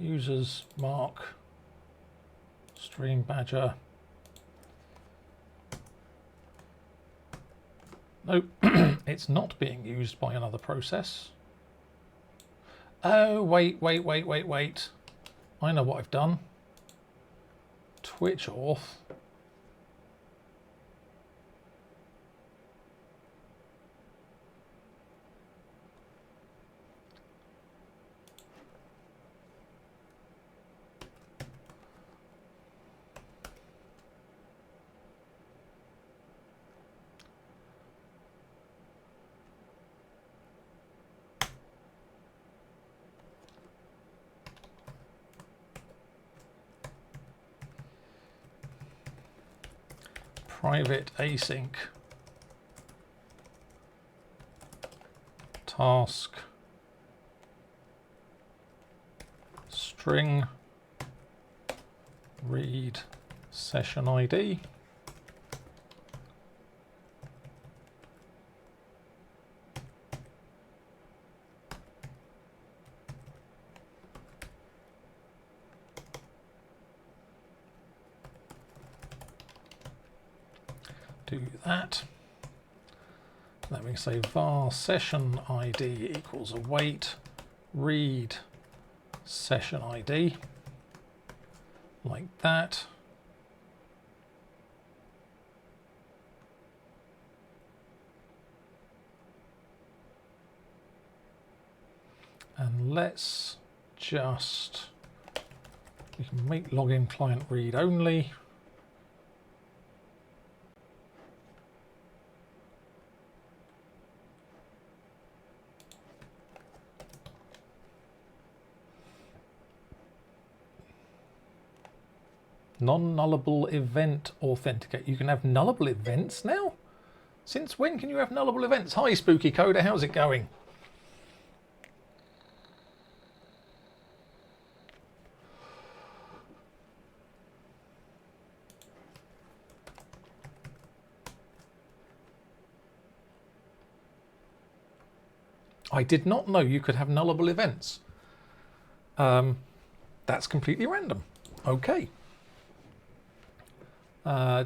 Users, Mark, Stream Badger. Nope, it's not being used by another process. Oh, wait. I know what I've done. Twitch auth. private async task string read session ID. Do that. Then we can say var session ID equals await read session ID, like that. And let's just, we can make login client read only. Non-nullable event authenticate. You can have nullable events now? Since when can you have nullable events? Hi, Spooky Coder, how's it going? I did not know you could have nullable events. That's completely random. Okay. Yeah,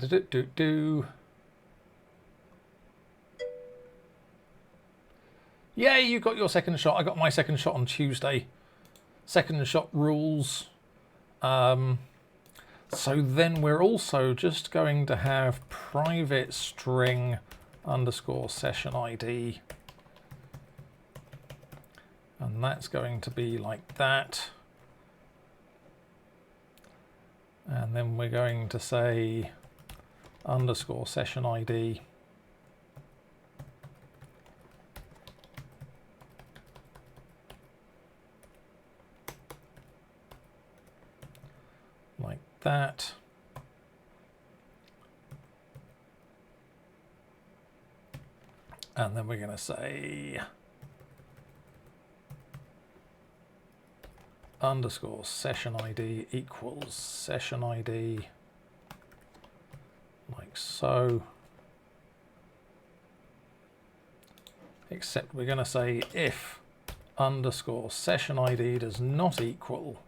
you got your second shot. I got my second shot on Tuesday. Second shot rules. So then we're also just going to have private string underscore session ID. And that's going to be like that. And then we're going to say underscore session ID. Like that. And then we're going to say underscore session ID equals session ID, like so. Except we're going to say if underscore session ID does not equal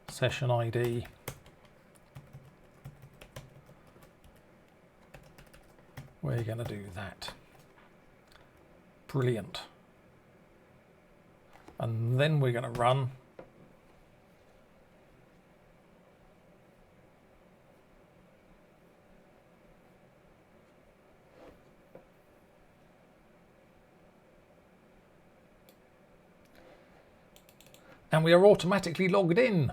session ID, we're going to do that. Brilliant. And then we're going to run. And we are automatically logged in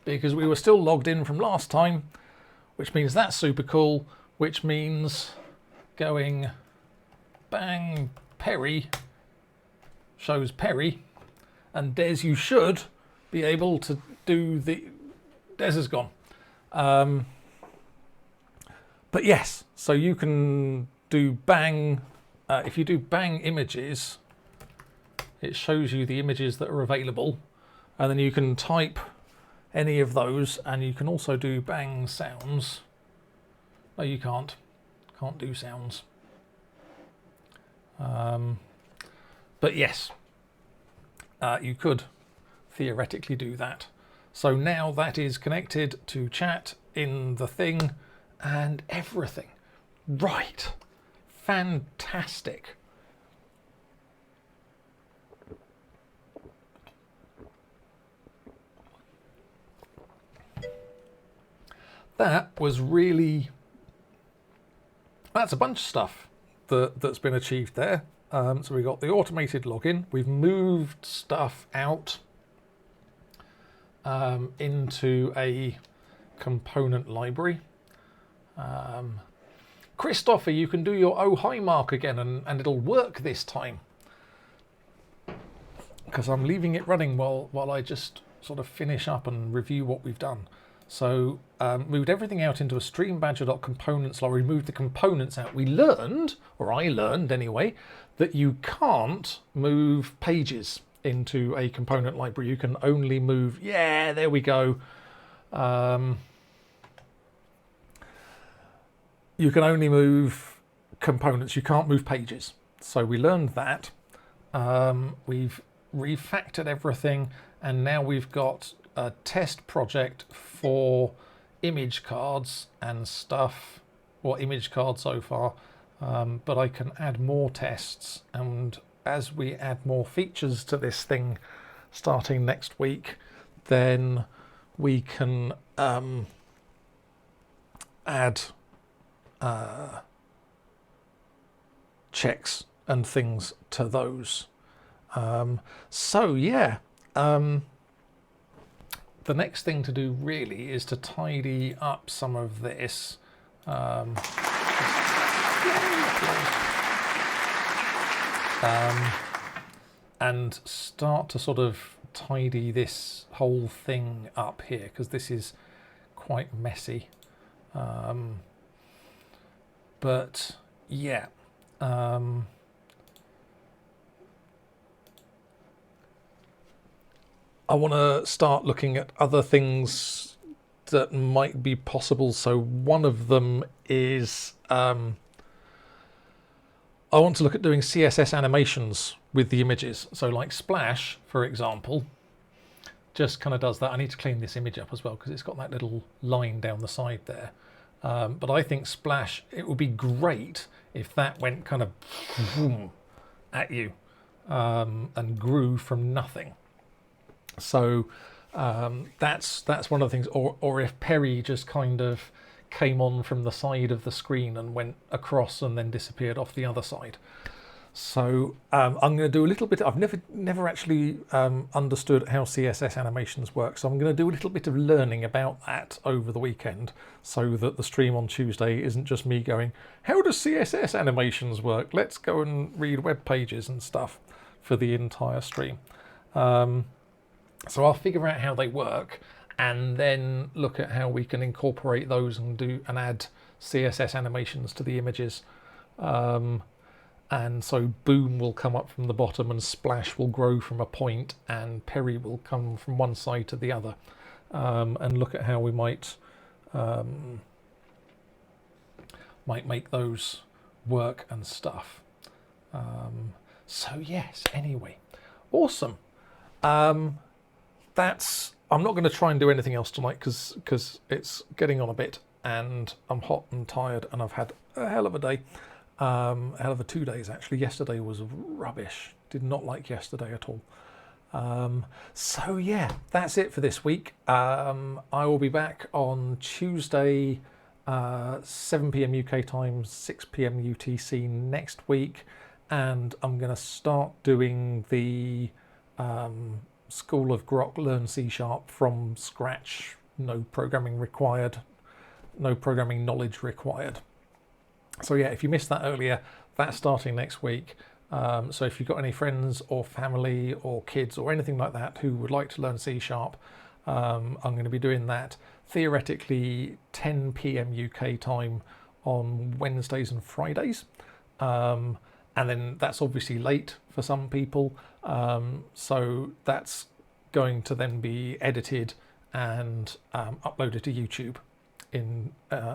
because we were still logged in from last time, which means that's super cool, which means going bang Perry shows Perry. And Des, you should be able to do the... Des is gone. But yes, so you can do bang... if you do bang images, it shows you the images that are available. And then you can type any of those. And you can also do bang sounds. No, you can't. Can't do sounds. But yes. You could theoretically do that. So now that is connected to chat in the thing and everything. Right. Fantastic. That was really... That's a bunch of stuff that's been achieved there. So we got the automated login. We've moved stuff out into a component library. Christopher, you can do your oh hi mark again and it'll work this time. Because I'm leaving it running while I just sort of finish up and review what we've done. So moved everything out into a streambadger.components. I removed the components out. We learned, or I learned anyway, that you can't move pages into a component library. You can only move, yeah, there we go. You can only move components. You can't move pages. So we learned that. We've refactored everything, and now we've got a test project for image cards and stuff, or image cards so far, but I can add more tests, and as we add more features to this thing starting next week, then we can add checks and things to those. So yeah, the next thing to do really is to tidy up some of this. And start to sort of tidy this whole thing up here, because this is quite messy. But yeah. I want to start looking at other things that might be possible. So one of them is I want to look at doing CSS animations with the images. So like Splash, for example, just kind of does that. I need to clean this image up as well because it's got that little line down the side there. But I think Splash, it would be great if that went kind of boom at you and grew from nothing. So that's one of the things, or if Perry just kind of came on from the side of the screen and went across and then disappeared off the other side. So I'm going to do a little bit. I've never actually understood how CSS animations work, so I'm going to do a little bit of learning about that over the weekend, so that the stream on Tuesday isn't just me going, "How does CSS animations work? Let's go and read web pages and stuff," for the entire stream. So I'll figure out how they work, and then look at how we can incorporate those and add CSS animations to the images. And so Boom will come up from the bottom, and Splash will grow from a point, and Perry will come from one side to the other. And look at how we might make those work and stuff. So yes, anyway, awesome. I'm not going to try and do anything else tonight because it's getting on a bit, and I'm hot and tired, and I've had a hell of a day. A hell of a 2 days actually. Yesterday was rubbish. Did not like yesterday at all. So yeah, that's it for this week. I will be back on Tuesday, 7 p.m. UK time, 6 p.m. UTC next week, and I'm going to start doing the School of Grok Learn C# from scratch. No programming required. No programming knowledge required. So yeah, if you missed that earlier, that's starting next week. So if you've got any friends or family or kids or anything like that who would like to learn C#, I'm going to be doing that theoretically 10 p.m. UK time on Wednesdays and Fridays. And then that's obviously late for some people. So that's going to then be edited and uploaded to YouTube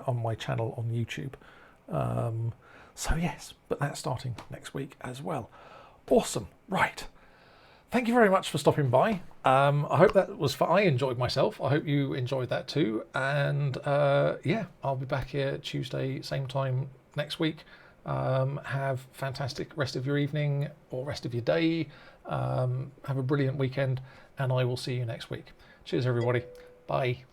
on my channel on YouTube. So yes, but that's starting next week as well. Awesome. Right. Thank you very much for stopping by. I hope that was fun. I enjoyed myself. I hope you enjoyed that too. And yeah, I'll be back here Tuesday, same time next week. Have fantastic rest of your evening or rest of your day. Have a brilliant weekend, and I will see you next week. Cheers, everybody. Bye.